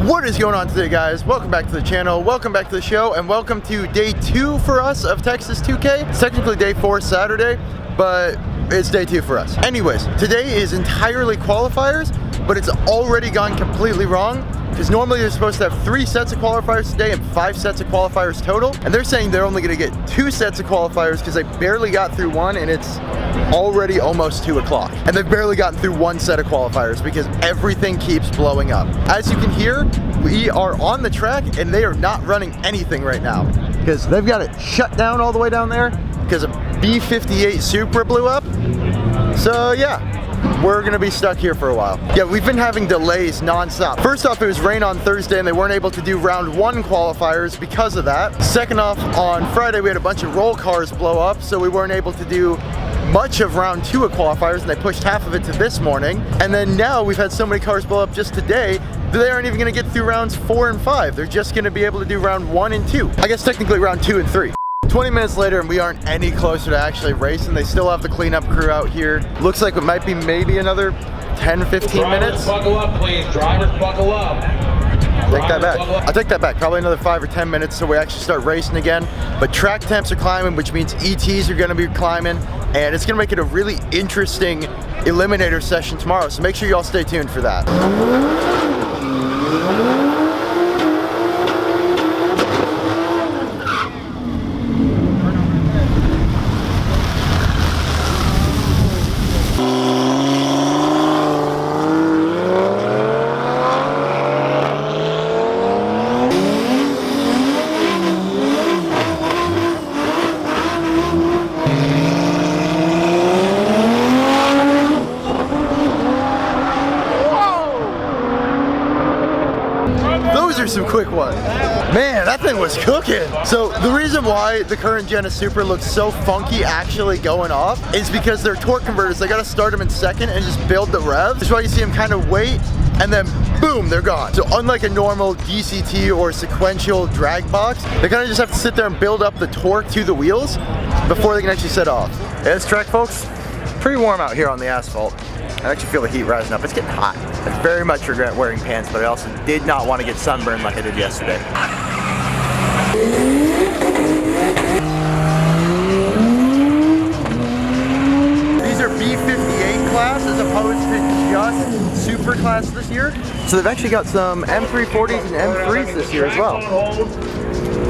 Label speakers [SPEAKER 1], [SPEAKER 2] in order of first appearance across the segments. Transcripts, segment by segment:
[SPEAKER 1] What is going on today, guys? Welcome back to the channel, welcome back to the show, and welcome to day 2 for us of Texas 2K. It's technically day 4 Saturday, but it's day 2 for us. Anyways, today is entirely qualifiers, but it's already gone completely wrong, because normally they're supposed to have 3 sets of qualifiers today and 5 sets of qualifiers total, and they're saying they're only going to get 2 sets of qualifiers because they barely got through one, and it's already almost 2 o'clock. And they've barely gotten through 1 set of qualifiers because everything keeps blowing up. As you can hear, we are on the track and they are not running anything right now because they've got it shut down all the way down there because a B58 Supra blew up. So yeah, we're gonna be stuck here for a while. Yeah, we've been having delays non-stop. First off, it was rain on Thursday and they weren't able to do round 1 qualifiers because of that. Second off, on Friday we had a bunch of roll cars blow up, so we weren't able to do much of round 2 of qualifiers, and they pushed half of it to this morning. And then now we've had so many cars blow up just today that they aren't even gonna get through rounds 4 and 5. They're just gonna be able to do round 1 and 2. I guess technically round 2 and 3. 20 minutes later and we aren't any closer to actually racing. They still have the cleanup crew out here. Looks like it might be maybe another 10-15 minutes.
[SPEAKER 2] Drivers buckle up, please. Drivers buckle up.
[SPEAKER 1] Take that back. I take that back. Probably another 5 or 10 minutes till we actually start racing again. But track temps are climbing, which means ETs are gonna be climbing, and it's gonna make it a really interesting eliminator session tomorrow. So make sure you all stay tuned for that. Some quick ones. Man, that thing was cooking. So the reason why the current gen of Supra looks so funky actually going off is because their torque converters, they gotta start them in second and just build the revs. That's why you see them kind of wait and then boom, they're gone. So unlike a normal DCT or sequential drag box, they kind of just have to sit there and build up the torque to the wheels before they can actually set off. Yeah, this track, folks, pretty warm out here on the asphalt. I actually feel the heat rising up. It's getting hot. I very much regret wearing pants, but I also did not want to get sunburned like I did yesterday. These are B58 class as opposed to just Super class this year. So they've actually got some M340s and M3s this year as well.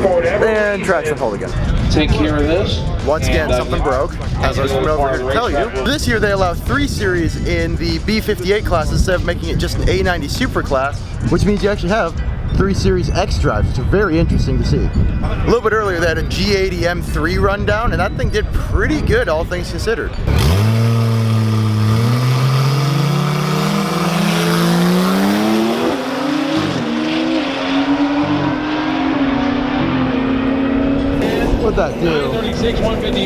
[SPEAKER 1] And traction hold again.
[SPEAKER 2] Take care of this.
[SPEAKER 1] Once again, something broke, as I was coming over here to tell you. This year they allow 3 series in the B58 class instead of making it just an A90 Super class, which means you actually have 3 Series X drives, which are very interesting to see. A little bit earlier they had a G80 M3 rundown, and that thing did pretty good, all things considered. What'd that do?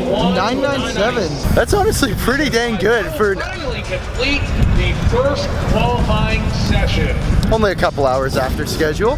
[SPEAKER 1] 997. That's honestly pretty dang good for
[SPEAKER 2] Finally complete the first qualifying session.
[SPEAKER 1] only a couple hours after schedule.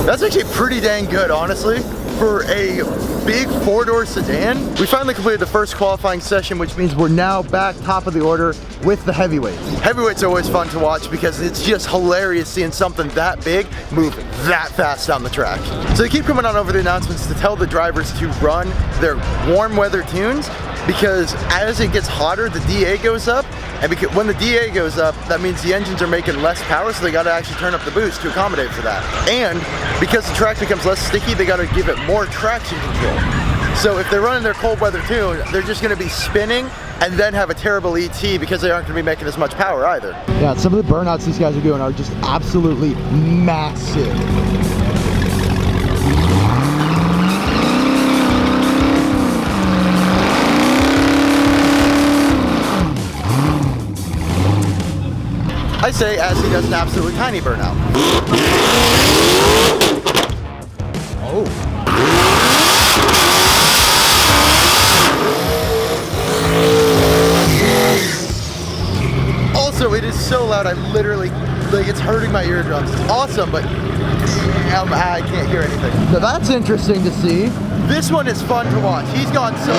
[SPEAKER 1] That's actually pretty dang good, honestly, for a big 4-door sedan. We finally completed the first qualifying session, which means we're now back top of the order with the heavyweights. Heavyweights are always fun to watch because it's just hilarious seeing something that big move that fast down the track. So they keep coming on over the announcements to tell the drivers to run their warm weather tunes, because as it gets hotter, the DA goes up, and because when the DA goes up, that means the engines are making less power, so they gotta actually turn up the boost to accommodate for that. And because the track becomes less sticky, they gotta give it more traction control. So if they're running their cold weather tune, they're just gonna be spinning and then have a terrible ET because they aren't gonna be making as much power either. Yeah, some of the burnouts these guys are doing are just absolutely massive. I say as he does an absolutely tiny burnout. Oh. Also, it is so loud, I literally, like, it's hurting my eardrums. It's awesome, but I can't hear anything. So that's interesting to see. This one is fun to watch. He's gone so...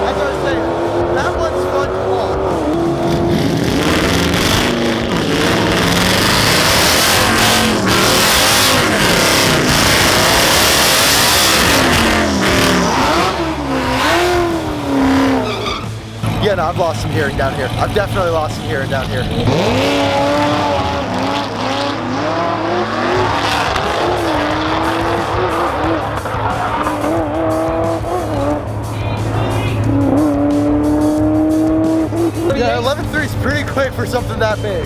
[SPEAKER 1] As I was saying, that one's fun to watch. Yeah, I've lost some hearing down here. I've definitely lost some hearing down here. Yeah, 11.3 is pretty quick for something that big.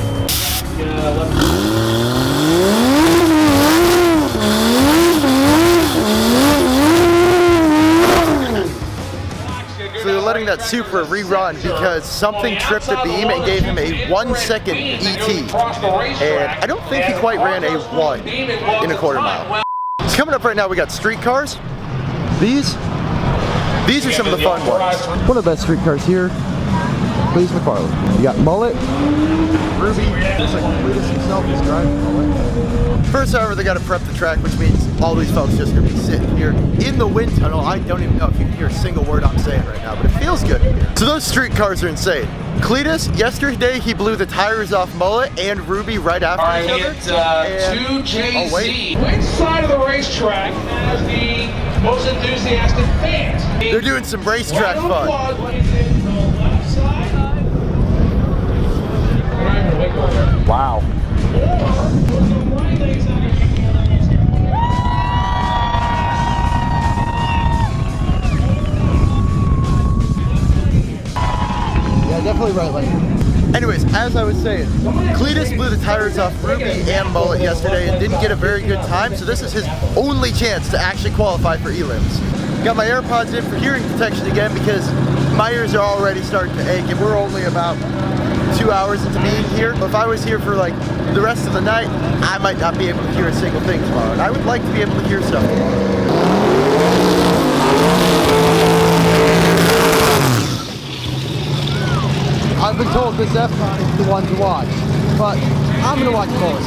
[SPEAKER 1] So they're letting that Supra rerun because something tripped the beam and gave him a 1 second ET. And I don't think he quite ran a 1 in a quarter mile. Coming up right now, we got street cars. These are some of the fun ones. One of the best street cars here. Please, McFarlane. You got Mullet, Ruby, looks like Cletus himself is driving Mullet. First, however, they got to prep the track, which means all these folks just gonna be sitting here in the wind tunnel. I don't even know if you can hear a single word I'm saying right now, but it feels good. So those street cars are insane. Cletus, yesterday he blew the tires off Mullet and Ruby right after each other.
[SPEAKER 2] And 2JZ. Which side of the racetrack has the most enthusiastic fans?
[SPEAKER 1] They're doing some racetrack fun. Wow. Yeah, definitely right lane. Anyways, as I was saying, Cletus blew the tires off Ruby and Mullet yesterday and didn't get a very good time, so this is his only chance to actually qualify for elims. Got my AirPods in for hearing protection again because my ears are already starting to ache and we're only about 2 hours into being here. If I was here for like the rest of the night, I might not be able to hear a single thing tomorrow. And I would like to be able to hear stuff tomorrow. I've been told this F-Con is the one to watch, but I'm gonna watch Mullet.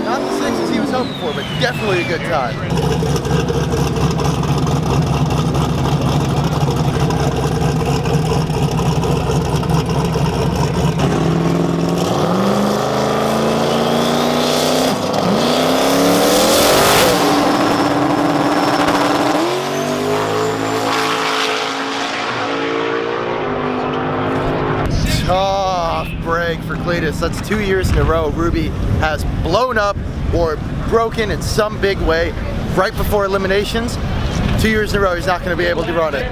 [SPEAKER 1] Not the 6s he was hoping for, but definitely a good time. Tough break for Cletus. That's 2 years in a row Ruby has blown up or broken in some big way right before eliminations. 2 years in a row he's not going to be able to run it.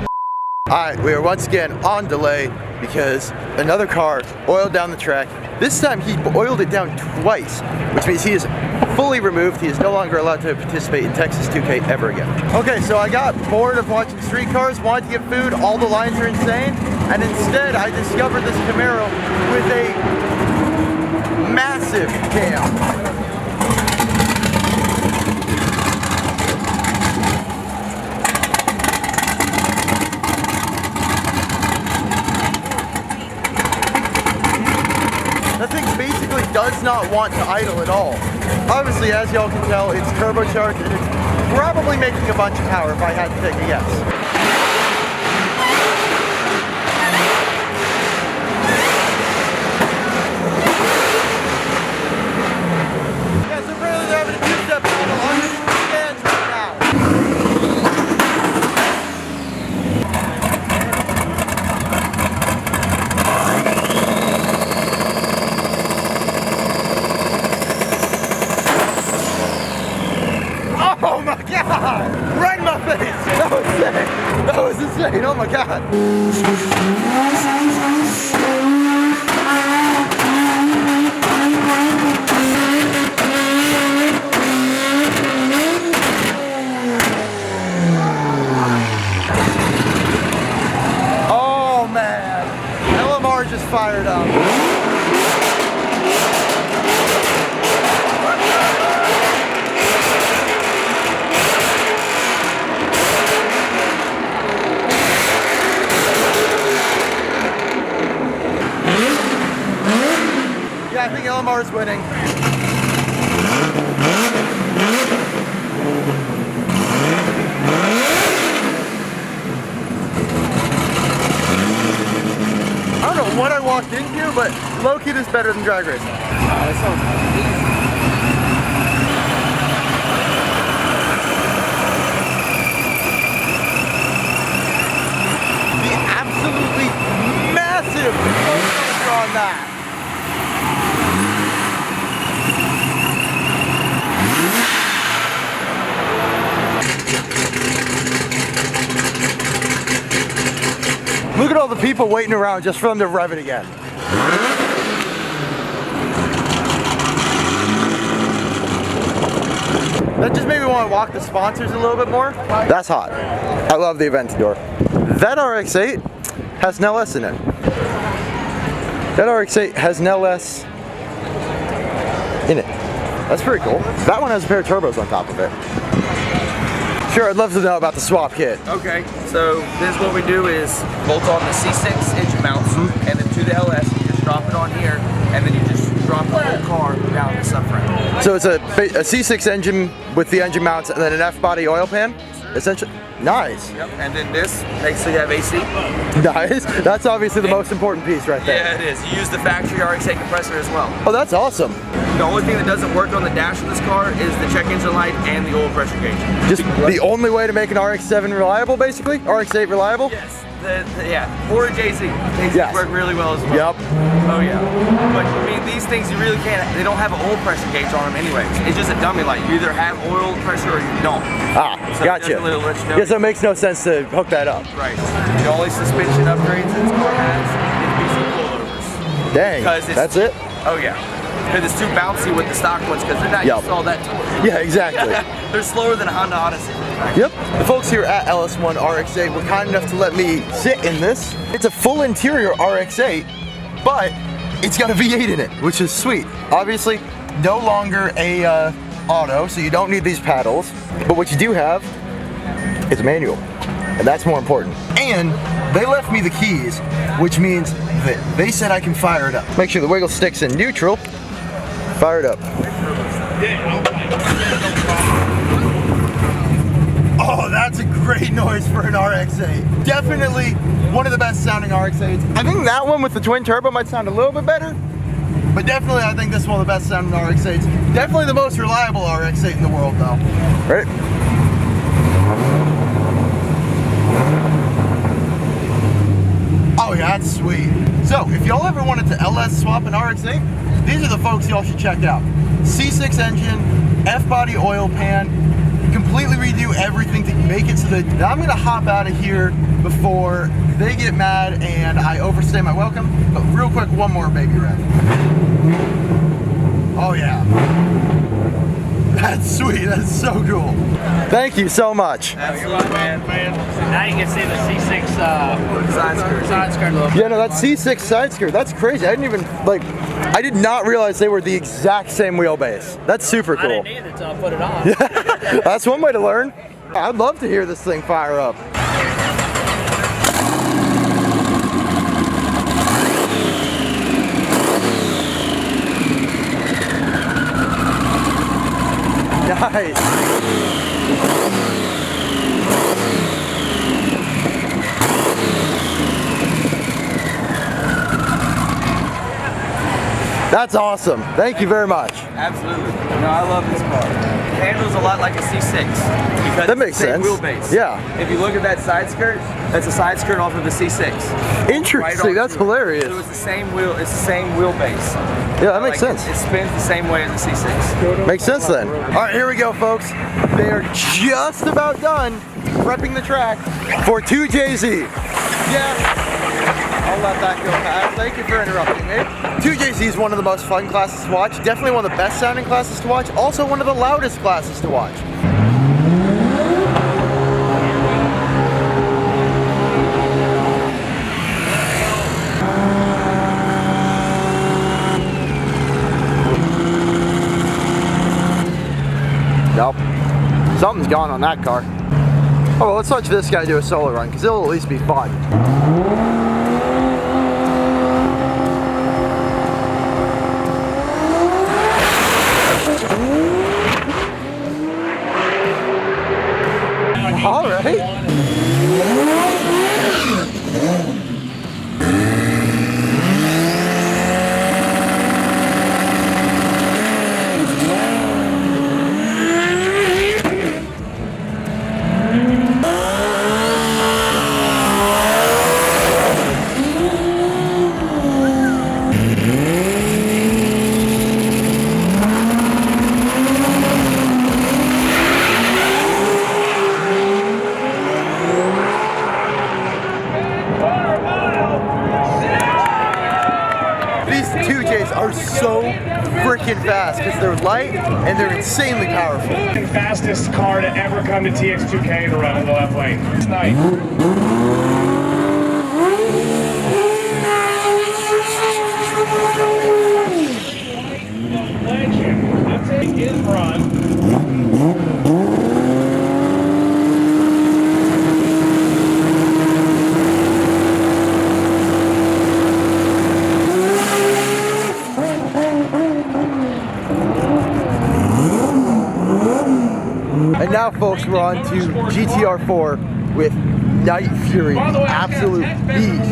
[SPEAKER 1] Alright, we are once again on delay because another car oiled down the track. This time he oiled it down twice, which means he is fully removed. He is no longer allowed to participate in Texas 2K ever again. Okay, so I got bored of watching street cars, wanted to get food, all the lines are insane, and instead I discovered this Camaro with a massive cam. That thing basically does not want to idle at all. Obviously, as y'all can tell, it's turbocharged and it's probably making a bunch of power if I had to take a guess. Yeah, so really they're having a two-step idle on the stands right now. Oh my god! Right in my face! That was insane! That was insane! Oh my god! Oh man! LMR just fired up. lawnmower's winning. I don't know what I walked into, but low-key this is better than drag racing.
[SPEAKER 3] That sounds amazing.
[SPEAKER 1] The absolutely massive motor on that. Look at all the people waiting around just for them to rev it again. That just made me want to walk the sponsors a little bit more. That's hot. I love the event door. That RX8 has an LS in it. That RX8 has an LS in it. That's pretty cool. That one has a pair of turbos on top of it. Sure, I'd love to know about the swap kit.
[SPEAKER 3] Okay, so this is what we do is bolt on the C6 engine mounts and then to the LS, you just drop it on here and then you just drop the whole car down the subframe.
[SPEAKER 1] So it's a C6 engine with the engine mounts and then an F-body oil pan? Essentially. Nice.
[SPEAKER 3] Yep, and then this makes sure you have AC.
[SPEAKER 1] Nice. That's obviously the most important piece right there.
[SPEAKER 3] Yeah, it is. You use the factory RX8 compressor as well.
[SPEAKER 1] Oh, that's awesome.
[SPEAKER 3] The only thing that doesn't work on the dash of this car is the check engine light and the oil pressure gauge.
[SPEAKER 1] Just the only way to make an RX-7 reliable, basically? RX-8 reliable?
[SPEAKER 3] Yes. Yeah, or a JZ. These
[SPEAKER 1] Yes.
[SPEAKER 3] work really well as well.
[SPEAKER 1] Yep.
[SPEAKER 3] Oh yeah. But I mean, these things you really can't. They don't have an oil pressure gauge on them anyways. It's just a dummy light. You either have oil pressure or you don't.
[SPEAKER 1] Ah,
[SPEAKER 3] So
[SPEAKER 1] gotcha.
[SPEAKER 3] it doesn't really let you know.
[SPEAKER 1] Yeah, so it makes no sense to hook that up.
[SPEAKER 3] Right. The only suspension upgrades this car has is BC coilovers.
[SPEAKER 1] Dang,
[SPEAKER 3] Because it's-
[SPEAKER 1] that's it?
[SPEAKER 3] Oh yeah. Because it's too bouncy with the stock ones because they're not used to all that torque.
[SPEAKER 1] Yeah, exactly.
[SPEAKER 3] They're slower than a Honda Odyssey.
[SPEAKER 1] Yep. The folks here at LS1 RX8 were kind enough to let me sit in this. It's a full interior RX8, but it's got a V8 in it, which is sweet. Obviously, no longer a auto, so you don't need these paddles. But what you do have is a manual, and that's more important. And they left me the keys, which means that they said I can fire it up. Make sure the wiggle stick's in neutral. Fire it up. Oh, that's a great noise for an RX8. Definitely one of the best sounding RX8s. I think that one with the twin turbo might sound a little bit better, but definitely I think this is one of the best sounding RX8s. Definitely the most reliable RX8 in the world though. Right? Oh yeah, that's sweet. So, if y'all ever wanted to LS swap an RX8, these are the folks y'all should check out. C6 engine, F-body oil pan, completely redo everything to make it so that now I'm gonna hop out of here before they get mad and I overstay my welcome. But real quick, one more baby rev. Oh yeah. That's sweet, that's so cool. Thank you so much.
[SPEAKER 3] Absolutely, man.
[SPEAKER 4] Now you can see the C6 side skirt a little bit.
[SPEAKER 1] Yeah, no, that C6 side skirt, that's crazy. I didn't even, I did not realize they were the exact same wheelbase. That's super
[SPEAKER 4] I
[SPEAKER 1] cool.
[SPEAKER 4] didn't either until I put it on.
[SPEAKER 1] That's one way to learn. I'd love to hear this thing fire up. Nice. That's awesome. Thank you very much.
[SPEAKER 3] Absolutely. No, I love this car. It handles a lot like a C6 because
[SPEAKER 1] That makes
[SPEAKER 3] it's the same
[SPEAKER 1] sense.
[SPEAKER 3] wheelbase.
[SPEAKER 1] Yeah.
[SPEAKER 3] If you look at that side skirt, that's a side skirt off of the C6.
[SPEAKER 1] Interesting.
[SPEAKER 3] Right
[SPEAKER 1] That's
[SPEAKER 3] onto it.
[SPEAKER 1] hilarious.
[SPEAKER 3] So it's the same wheel. It's the same wheelbase.
[SPEAKER 1] Yeah, that makes
[SPEAKER 3] Like,
[SPEAKER 1] sense.
[SPEAKER 3] It spins the same way as a C6.
[SPEAKER 1] Makes sense then. All right, here we go, folks. They are just about done prepping the track for 2JZ. Yeah. I'll let that go past. Thank you for interrupting me. 2JZ is one of the most fun classes to watch. Definitely one of the best sounding classes to watch. Also one of the loudest classes to watch. Nope. Something's gone on that car. Oh, well, let's watch this guy do a solo run, because it'll at least be fun. All right. These 2Js are so freaking fast because they're light and they're insanely powerful.
[SPEAKER 5] Fastest car to ever come to TX2K to run in the left lane. It's nice. Legend. I'll take his run.
[SPEAKER 1] And now, folks, we're on to GTR4 with Night Fury, absolute beast.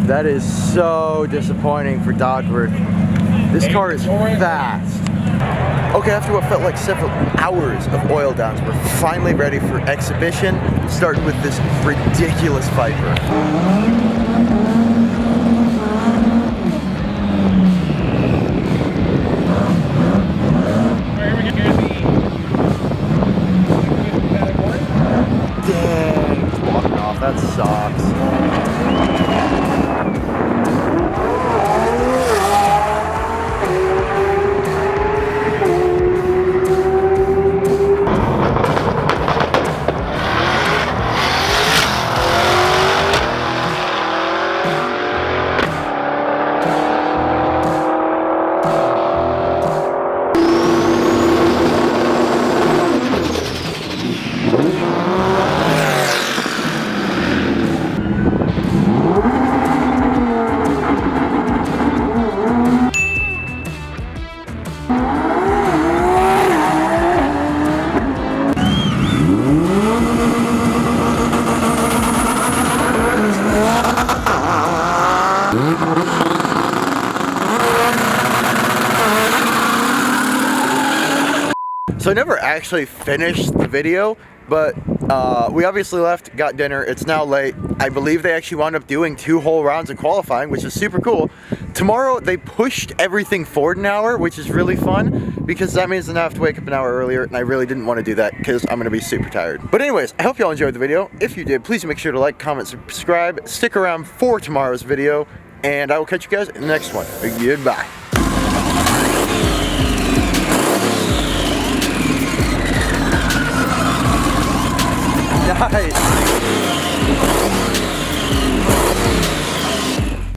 [SPEAKER 1] That is so disappointing for Dodgeworth. This car is fast. Okay, after what felt like several hours of oil downs, we're finally ready for exhibition, starting with this ridiculous Viper. Dang, it's walking off. That sucks. So I never actually finished the video, but we obviously left, got dinner. It's now late. I believe they actually wound up doing 2 whole rounds of qualifying, which is super cool. Tomorrow they pushed everything forward an hour, which is really fun because that means I have to wake up an hour earlier, and I really didn't want to do that because I'm going to be super tired. But anyways, I hope y'all enjoyed the video. If you did, please make sure to like, comment, subscribe, stick around for tomorrow's video, and I will catch you guys in the next one. Goodbye. Nice.